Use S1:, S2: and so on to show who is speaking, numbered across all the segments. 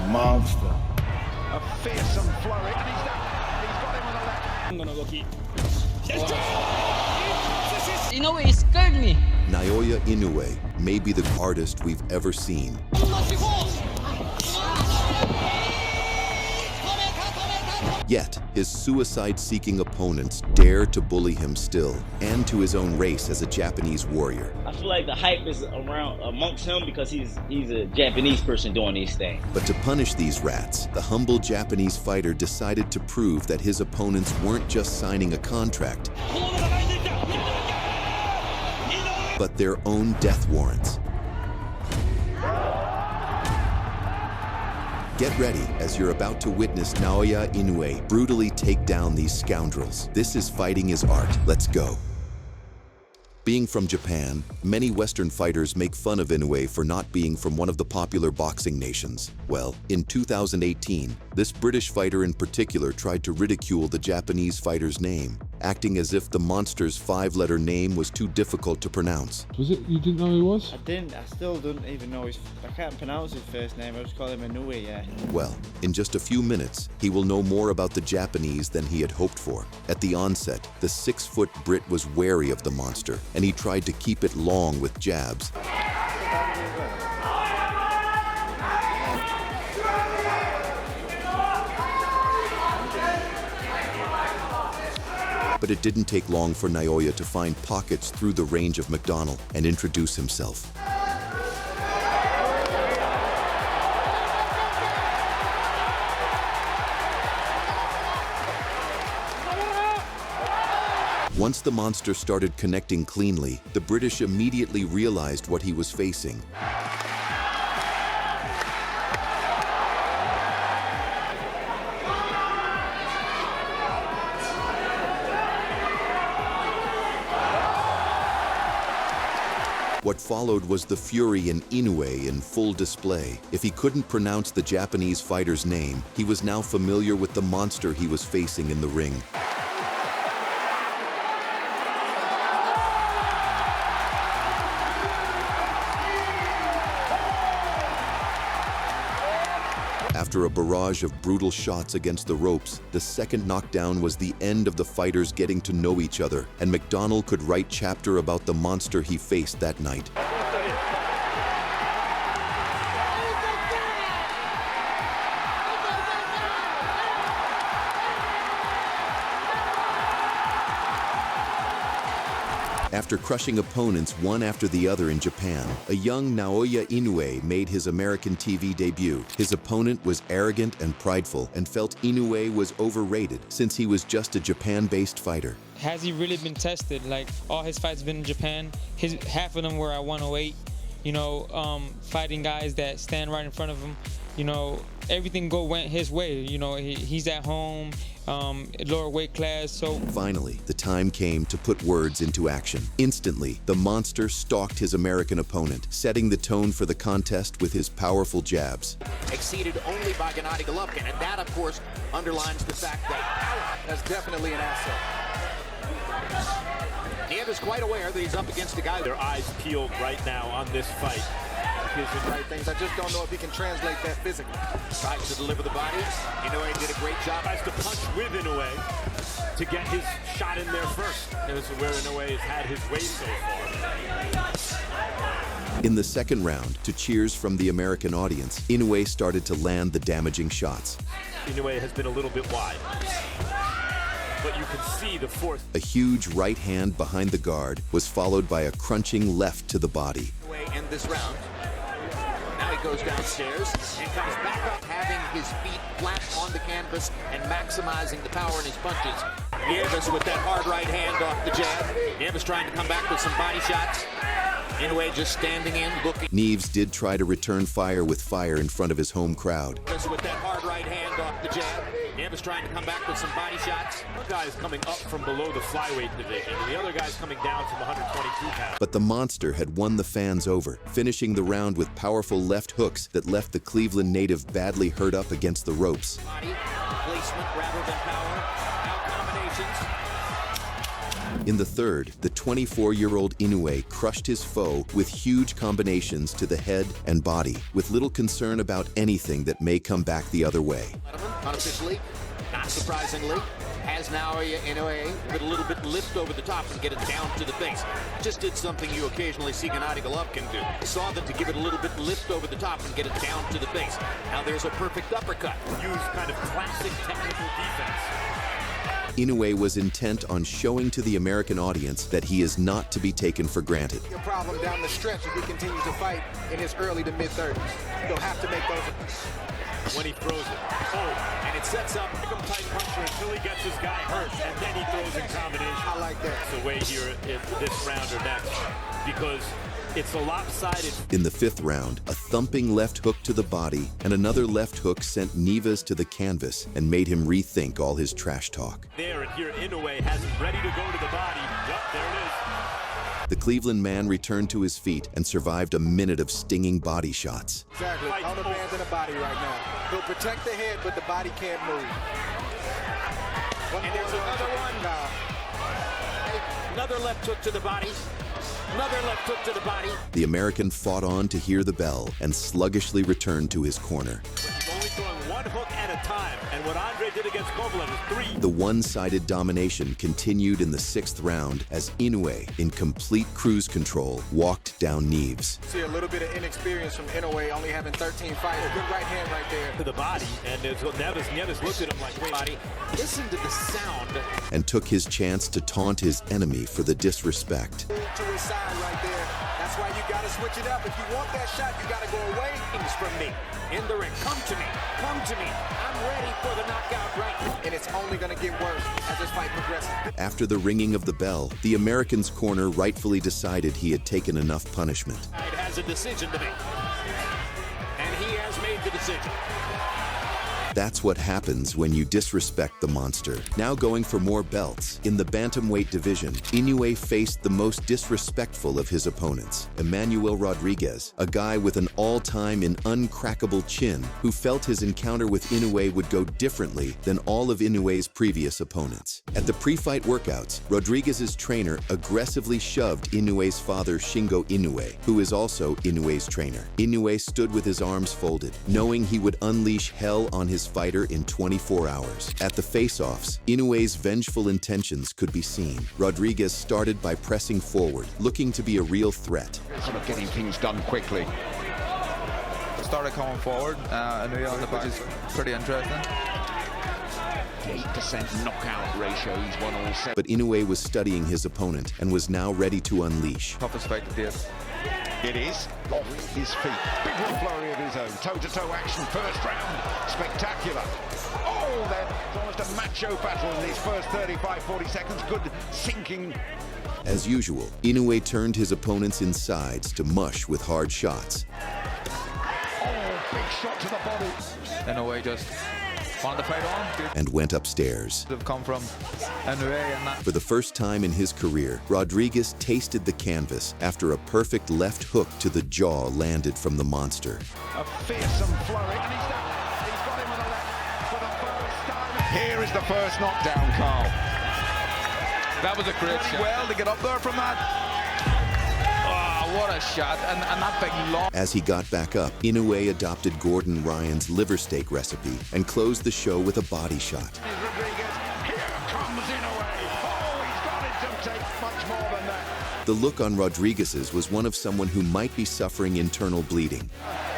S1: monster.
S2: A fearsome flurry, and he's got him on the left.
S3: Inoue scared me.
S4: Naoya Inoue may be the hardest we've ever seen. Yet, his suicide-seeking opponents dare to bully him still, and to his own race as a Japanese warrior.
S5: I feel like the hype is around amongst him because he's a Japanese person doing these things.
S4: But to punish these rats, the humble Japanese fighter decided to prove that his opponents weren't just signing a contract, but their own death warrants. Get ready, as you're about to witness Naoya Inoue brutally take down these scoundrels. This is fighting his art. Let's go. Being from Japan, many Western fighters make fun of Inoue for not being from one of the popular boxing nations. Well, in 2018, this British fighter in particular tried to ridicule the Japanese fighter's name, acting as if the monster's 5-letter name was too difficult to pronounce.
S6: Was it? You didn't know who he was?
S7: I didn't. I still don't even know his... I can't pronounce his first name. I just call him Inoue, yeah.
S4: Well, in just a few minutes, he will know more about the Japanese than he had hoped for. At the onset, the 6-foot Brit was wary of the monster, and he tried to keep it long with jabs. But it didn't take long for Naoya to find pockets through the range of McDonnell and introduce himself. Once the monster started connecting cleanly, the British immediately realized what he was facing. What followed was the fury in Inoue in full display. If he couldn't pronounce the Japanese fighter's name, he was now familiar with the monster he was facing in the ring. After a barrage of brutal shots against the ropes, the second knockdown was the end of the fighters getting to know each other, and McDonnell could write chapter about the monster he faced that night. After crushing opponents one after the other in Japan, a young Naoya Inoue made his American TV debut. His opponent was arrogant and prideful and felt Inoue was overrated since he was just a Japan-based fighter.
S8: Has he really been tested? Like, all his fights been in Japan. Half of them were at 108. You know, fighting guys that stand right in front of him. You know, everything went his way. You know, he's at home, lower weight class, so...
S4: Finally, the time came to put words into action. Instantly, the monster stalked his American opponent, setting the tone for the contest with his powerful jabs.
S9: Exceeded only by Gennady Golovkin, and that, of course, underlines the fact that that's definitely an asset. Niev is quite aware that he's up against a guy.
S10: Their eyes peeled right now on this fight.
S9: Gives him right things. I just don't know if he can translate that physically. Tries to deliver the body. Inoue did a great job.
S10: Tries to punch with Inoue to get his shot in there first. This is where Inoue has had his way so far.
S4: In the second round, to cheers from the American audience, Inoue started to land the damaging shots.
S10: Inoue has been a little bit wide, but you can see the fourth.
S4: A huge right hand behind the guard was followed by a crunching left to the body.
S9: Inoue in this round. Now he goes downstairs and comes back up, having his feet flat on the canvas and maximizing the power in his punches. Nieves with that hard right hand off the jab. Nieves trying to come back with some body shots. Inoue just standing in, looking.
S4: Nieves did try to return fire with fire in front of his home crowd.
S9: With that hard right hand off the jab. Nieves trying to come back with some body shots.
S10: One guy is coming up from below the flyweight division, and the other guy's coming down from 122 pounds.
S4: But the monster had won the fans over, finishing the round with powerful left hooks that left the Cleveland native badly hurt up against the ropes.
S9: Body placement rather than power. Now combinations.
S4: In the third, the 24-year-old Inoue crushed his foe with huge combinations to the head and body, with little concern about anything that may come back the other way.
S9: Unofficially, not surprisingly, has Naoya Inoue with a little bit lift over the top and get it down to the base. Just did something you occasionally see Gennady Golovkin do. Saw that to give it a little bit lift over the top and get it down to the base. Now there's a perfect uppercut.
S10: Use kind of classic technical defense.
S4: Inoue was intent on showing to the American audience that he is not to be taken for granted.
S1: Your problem down the stretch if he continues to fight in his early to mid-30s. He'll have to make those.
S10: When he throws it. Oh, and it sets up a tight puncher until he gets his guy hurt, and then he throws in combination.
S1: I like that.
S10: It's the way here in this round or next, because it's a lopsided.
S4: In the fifth round, a thumping left hook to the body and another left hook sent Neves to the canvas and made him rethink all his trash talk.
S10: There, and here Inoue has him ready to go to the body. Yep, there it is.
S4: The Cleveland man returned to his feet and survived a minute of stinging body shots.
S1: Exactly. On the band and the body right now. He'll protect the head, but the body can't move.
S9: And there's another one. Another left hook to the body. Another left hook to the body.
S4: The American fought on to hear the bell and sluggishly returned to his corner.
S10: He's only throwing one hook at a time, and what Andre did against Kovalev is 3.
S4: The one-sided domination continued in the sixth round as Inoue, in complete cruise control, walked down Neves.
S1: See a little bit of inexperience from Inoue, only having 13 fights. Good right hand right there.
S10: To the body, and Neves looked at him like, wait,
S9: Body. Listen to the sound.
S4: And took his chance to taunt his enemy for the disrespect.
S1: Move to his side right there. That's why you got to switch it up. If you want that shot, you got to go away.
S9: Things from me. In the ring. Come to me. Come to me. I'm ready for the knockout right now.
S1: And it's only going to get worse as this fight progresses.
S4: After the ringing of the bell, the American's corner rightfully decided he had taken enough punishment.
S9: It has a decision to make. And he has made the decision.
S4: That's what happens when you disrespect the monster. Now going for more belts. In the bantamweight division, Inoue faced the most disrespectful of his opponents, Emmanuel Rodriguez, a guy with an all-time and uncrackable chin who felt his encounter with Inoue would go differently than all of Inoue's previous opponents. At the pre-fight workouts, Rodriguez's trainer aggressively shoved Inoue's father Shingo Inoue, who is also Inoue's trainer. Inoue stood with his arms folded, knowing he would unleash hell on his fighter in 24 hours. At the face-offs, Inoue's vengeful intentions could be seen. Rodriguez started by pressing forward, looking to be a real threat.
S2: Sort of getting things done quickly.
S6: Started coming forward, Inoue on the back is pretty interesting.
S2: 8% knockout ratio, he's won all 7.
S4: But Inoue was studying his opponent and was now ready to unleash.
S6: Toughest fight to date.
S2: It is off his feet. Big flurry of his own. Toe-to-toe action, first round. Spectacular. Oh, that's almost a macho battle in these first 35, 40 seconds. Good sinking.
S4: As usual, Inoue turned his opponents insides to mush with hard shots.
S2: Oh, big shot to the body.
S6: Inoue just wanted to fight on.
S4: And went upstairs.
S6: They've come from Inoue and that.
S4: For the first time in his career, Rodriguez tasted the canvas after a perfect left hook to the jaw landed from the monster.
S2: A fearsome flurry, and he's got him with a left for the first time. Here is the first knockdown, Carl.
S6: That was a great shot. Well to get up there from that. Oh, what a shot, and that big long.
S4: As he got back up, Inoue adopted Gordon Ryan's liver steak recipe and closed the show with a body shot.
S2: Rodriguez, here comes Inoue. Oh, he's got it to take much more than that.
S4: The look on Rodriguez's was one of someone who might be suffering internal bleeding.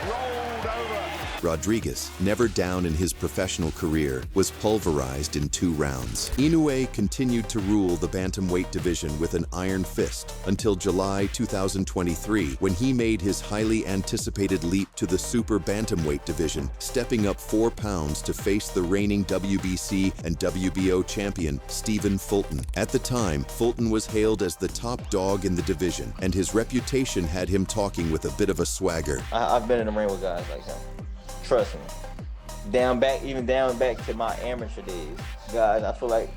S2: Rolled over.
S4: Rodriguez, never down in his professional career, was pulverized in 2 rounds. Inoue continued to rule the bantamweight division with an iron fist until July 2023, when he made his highly anticipated leap to the super bantamweight division, stepping up 4 pounds to face the reigning WBC and WBO champion, Stephen Fulton. At the time, Fulton was hailed as the top dog in the division, and his reputation had him talking with a bit of a swagger.
S11: I've been in the ring with guys like him. Trust me. Even down back to my amateur days. Guys, I feel like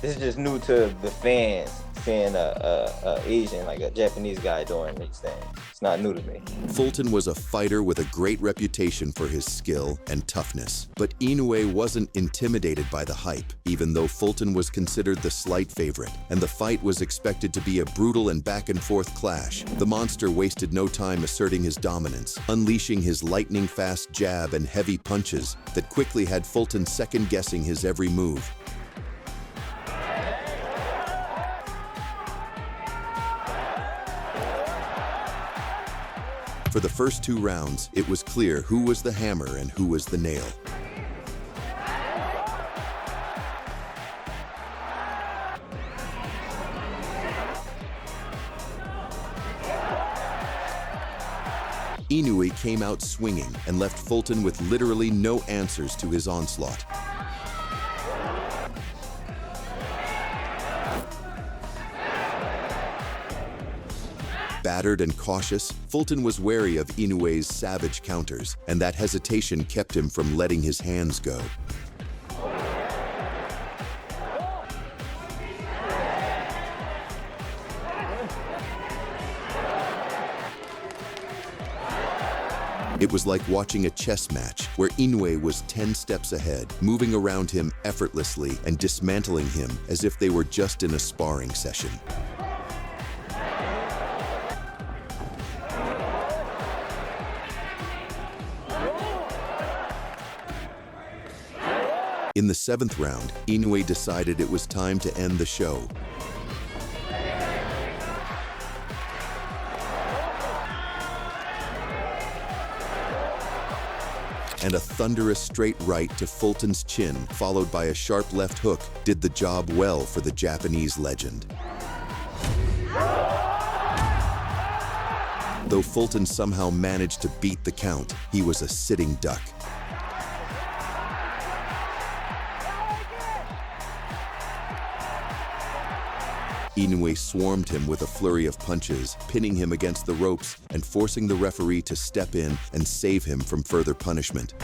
S11: this is just new to the fans being a Asian, like a Japanese guy doing these things. It's not new to me.
S4: Fulton was a fighter with a great reputation for his skill and toughness. But Inoue wasn't intimidated by the hype, even though Fulton was considered the slight favorite, and the fight was expected to be a brutal and back-and-forth clash. The monster wasted no time asserting his dominance, unleashing his lightning-fast jab and heavy punches that quickly had Fulton second-guessing his every move. For the first 2 rounds, it was clear who was the hammer and who was the nail. Inoue came out swinging and left Fulton with literally no answers to his onslaught. Battered and cautious, Fulton was wary of Inoue's savage counters, and that hesitation kept him from letting his hands go. It was like watching a chess match where Inoue was 10 steps ahead, moving around him effortlessly and dismantling him as if they were just in a sparring session. In the 7th round, Inoue decided it was time to end the show. And a thunderous straight right to Fulton's chin, followed by a sharp left hook, did the job well for the Japanese legend. Though Fulton somehow managed to beat the count, he was a sitting duck. Inoue swarmed him with a flurry of punches, pinning him against the ropes and forcing the referee to step in and save him from further punishment.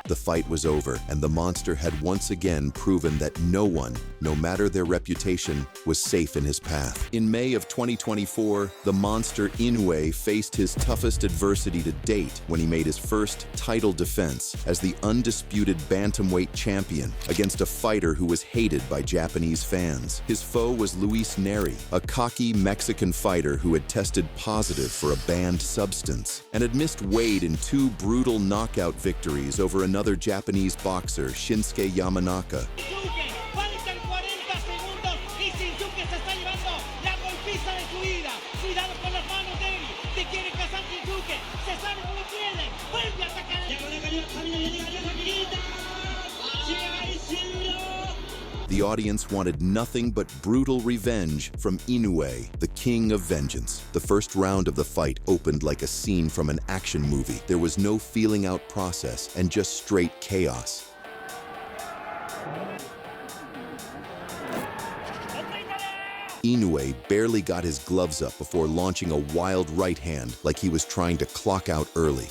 S4: The fight was over, and the monster had once again proven that no one, no matter their reputation, was safe in his path. In May of 2024, the monster Inoue faced his toughest adversity to date when he made his first title defense as the undisputed bantamweight champion against a fighter who was hated by Japanese fans. His foe was Luis Nery, a cocky Mexican fighter who had tested positive for a banned substance and had missed weight in 2 brutal knockout victories over another Japanese boxer, Shinsuke Yamanaka. The audience wanted nothing but brutal revenge from Inoue, the king of vengeance. The first round of the fight opened like a scene from an action movie. There was no feeling out process and just straight chaos. Inoue barely got his gloves up before launching a wild right hand like he was trying to clock out early.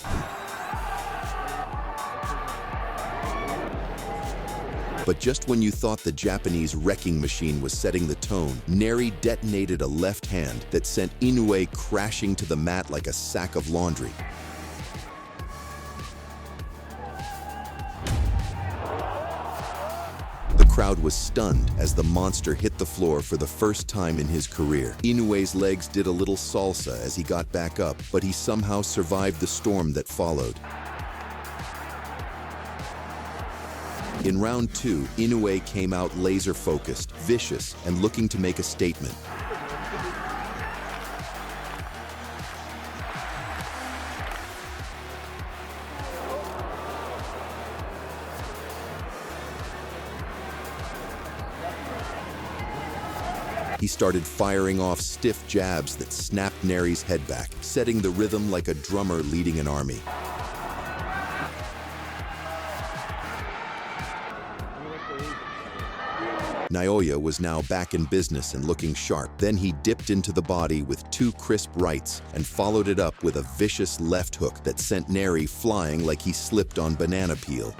S4: But just when you thought the Japanese wrecking machine was setting the tone, Nery detonated a left hand that sent Inoue crashing to the mat like a sack of laundry. The crowd was stunned as the monster hit the floor for the first time in his career. Inoue's legs did a little salsa as he got back up, but he somehow survived the storm that followed. In round 2, Inoue came out laser-focused, vicious, and looking to make a statement. He started firing off stiff jabs that snapped Nery's head back, setting the rhythm like a drummer leading an army. Naoya was now back in business and looking sharp. Then he dipped into the body with 2 crisp rights and followed it up with a vicious left hook that sent Nery flying like he slipped on banana peel.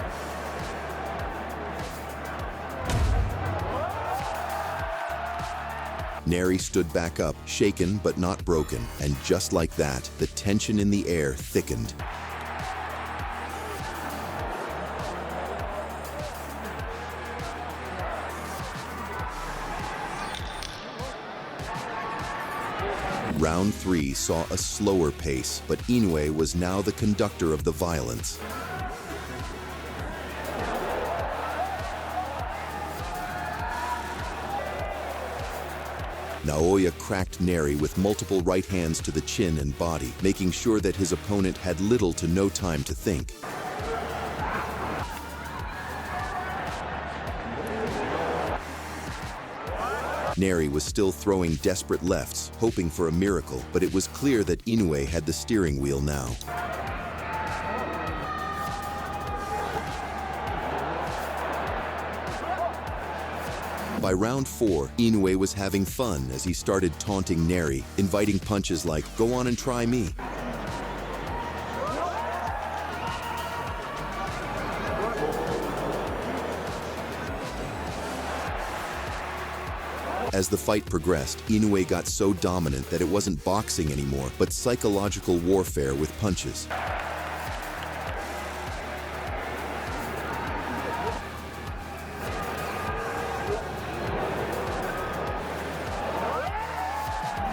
S4: Nery stood back up, shaken but not broken, and just like that, the tension in the air thickened. Round 3 saw a slower pace, but Inoue was now the conductor of the violence. Naoya cracked Nery with multiple right hands to the chin and body, making sure that his opponent had little to no time to think. Nery was still throwing desperate lefts, hoping for a miracle, but it was clear that Inoue had the steering wheel now. By round 4, Inoue was having fun as he started taunting Nery, inviting punches like, "Go on and try me." As the fight progressed, Inoue got so dominant that it wasn't boxing anymore, but psychological warfare with punches.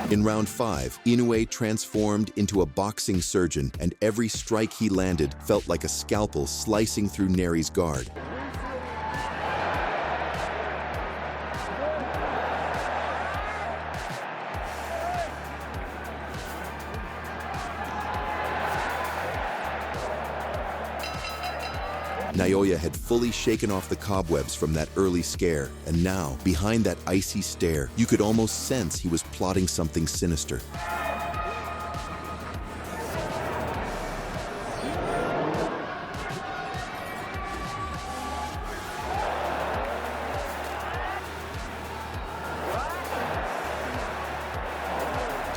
S4: In round 5, Inoue transformed into a boxing surgeon, and every strike he landed felt like a scalpel slicing through Nery's guard. Naoya had fully shaken off the cobwebs from that early scare, and now, behind that icy stare, you could almost sense he was plotting something sinister.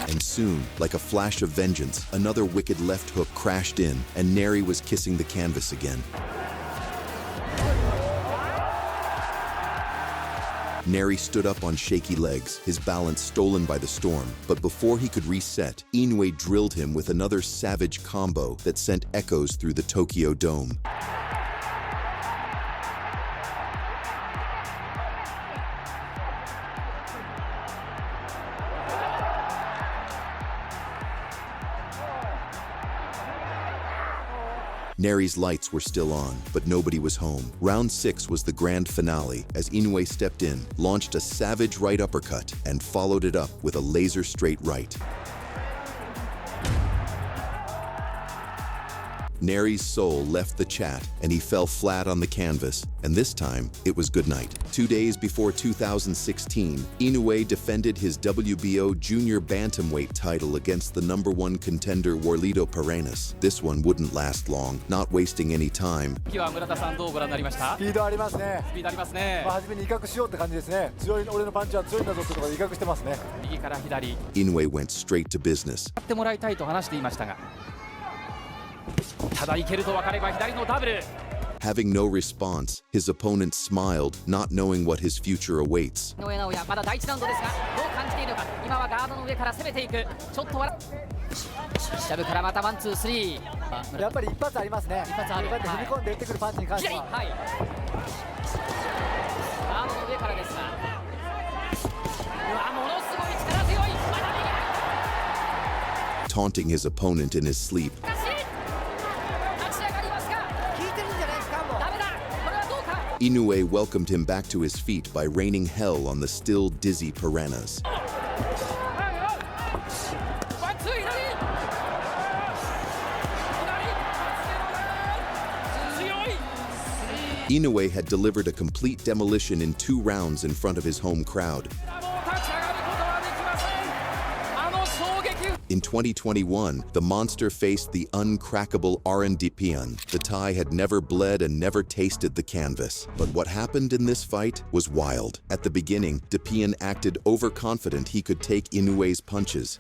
S4: And soon, like a flash of vengeance, another wicked left hook crashed in, and Nery was kissing the canvas again. Nery stood up on shaky legs, his balance stolen by the storm. But before he could reset, Inoue drilled him with another savage combo that sent echoes through the Tokyo Dome. Nery's lights were still on, but nobody was home. Round 6 was the grand finale as Inoue stepped in, launched a savage right uppercut, and followed it up with a laser-straight right. Nery's soul left the chat, and he fell flat on the canvas, and this time, it was goodnight. 2 days before 2016, Inoue defended his WBO junior bantamweight title against the #1 contender Warlito Piranus. This one wouldn't last long, not wasting any time.
S12: スピードありますね。スピードありますね。初めに威嚇しようって感じですね。強い俺のパンチは強いんだぞってことで威嚇してますね。右から左。
S4: Inoue went straight to business.
S12: やってもらいたいと話していましたが。ただいけると分かれば左のダブル。
S4: Having no response, his opponent smiled, not knowing what his future awaits.
S12: 井上尚弥まだ第1ラウンドですがどう感じているのか。今はガードの上から攻めていく。ちょっと笑シャブからまたワンツースリー。やっぱり一発ありますね。一発ある。こうやって踏み込んで打ってくるパンチに関しては。はい。ガードの上からですが。うわものすごい力強い。まだ右。
S4: Taunting his opponent in his sleep. Inoue welcomed him back to his feet by raining hell on the still dizzy Piranhas. Inoue had delivered a complete demolition in 2 rounds in front of his home crowd. In 2021, the monster faced the uncrackable Daipin. The Thai had never bled and never tasted the canvas. But what happened in this fight was wild. At the beginning, Daipin acted overconfident he could take Inoue's punches.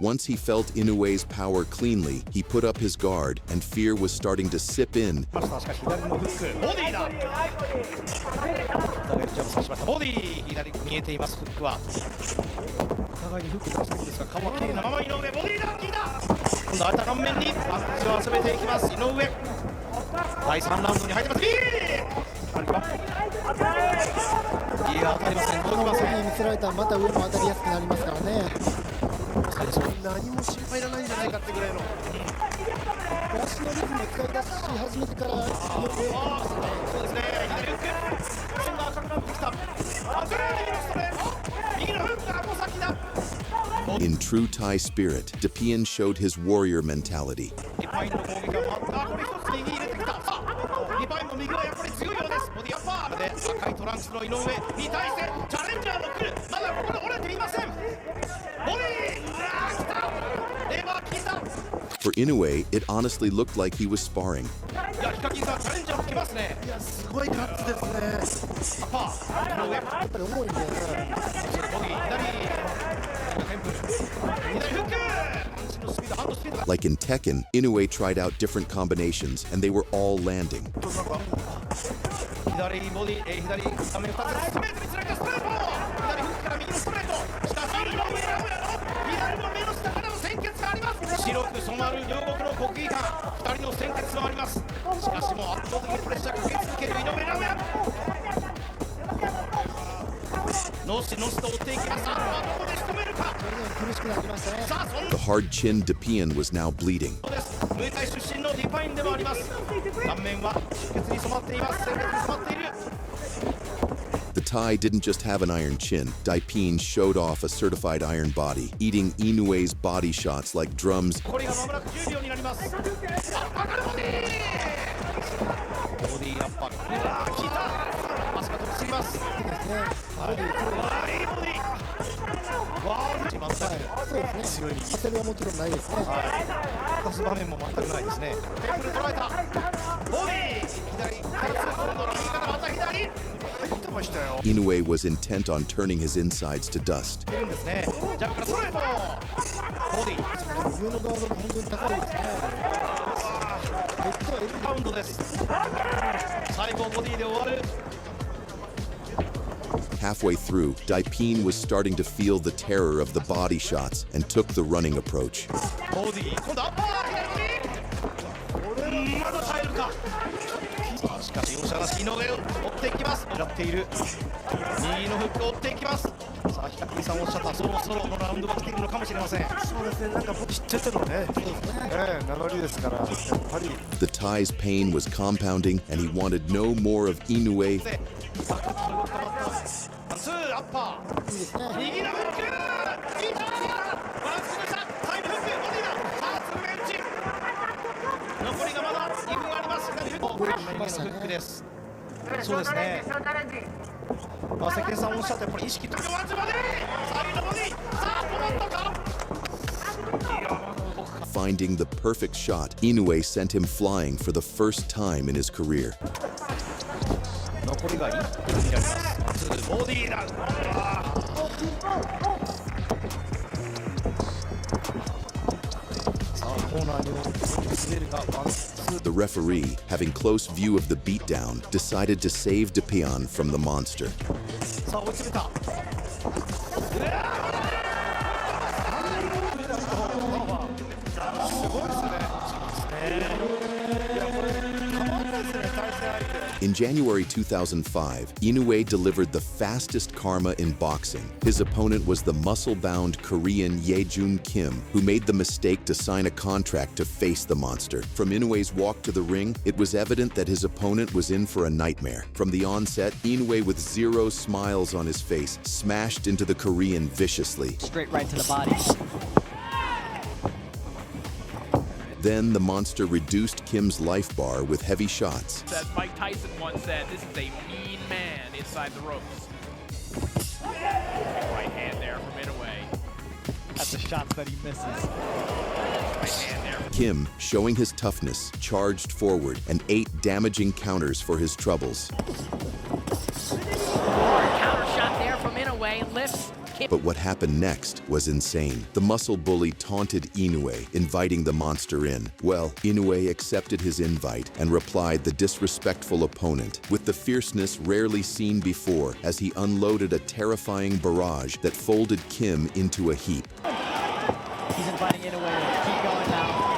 S4: Once he felt Inoue's power cleanly, he put up his guard, and fear was starting to sip in. In true Thai spirit, Daipin showed his warrior mentality. For Inoue, it honestly looked like he was sparring. Like in Tekken, Inoue tried out different combinations, and they were all landing. The hard-chinned Daipin was now bleeding. The Thai didn't just have an iron chin. Daipin showed off a certified iron body, eating Inoue's body shots like drums. Inoue was intent on turning his insides to dust. Halfway through, Daipin was starting to feel the terror of the body shots and took the running approach. The Thai's pain was compounding, and he wanted no more of Inoue. Finding the perfect shot, Inoue sent him flying for the first time in his career. The referee, having close view of the beatdown, decided to save Daipin from the monster. In January 2005, Inoue delivered the fastest karma in boxing. His opponent was the muscle-bound Korean Yejun Kim, who made the mistake to sign a contract to face the monster. From Inoue's walk to the ring, it was evident that his opponent was in for a nightmare. From the onset, Inoue, with zero smiles on his face, smashed into the Korean viciously.
S12: Straight right to the body.
S4: Then the monster reduced Kim's life bar with heavy shots.
S13: As Mike Tyson once said, this is a mean man inside the ropes. Right hand there from Inoue.
S7: That's the shots that he misses.
S13: Right hand there.
S4: Kim, showing his toughness, charged forward and 8 damaging counters for his troubles.
S12: Counter shot there from Inoue, lifts.
S4: But what happened next was insane. The muscle bully taunted Inoue, inviting the monster in. Well, Inoue accepted his invite and replied the disrespectful opponent with the fierceness rarely seen before as he unloaded a terrifying barrage that folded Kim into a heap.
S12: He's inviting Inoue to keep going now.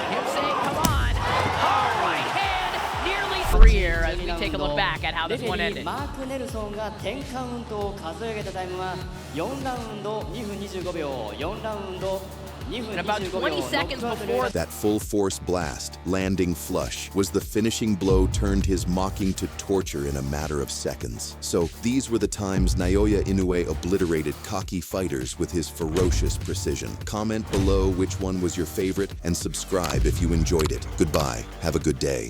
S12: Kim saying, come on. Hard right hand, nearly career as we take a look back at how this one ended.
S3: マーク・ネルソンが10カウントを数え上げたタイムは4ラウンド2分25秒4ラウンド2分
S12: And about
S3: 25
S12: 20
S3: 秒
S12: seconds before
S4: That full-force blast, landing flush, was the finishing blow turned his mocking to torture in a matter of seconds. So these were the times Naoya Inoue obliterated cocky fighters with his ferocious precision. Comment below which one was your favorite and subscribe if you enjoyed it. Goodbye. Have a good day.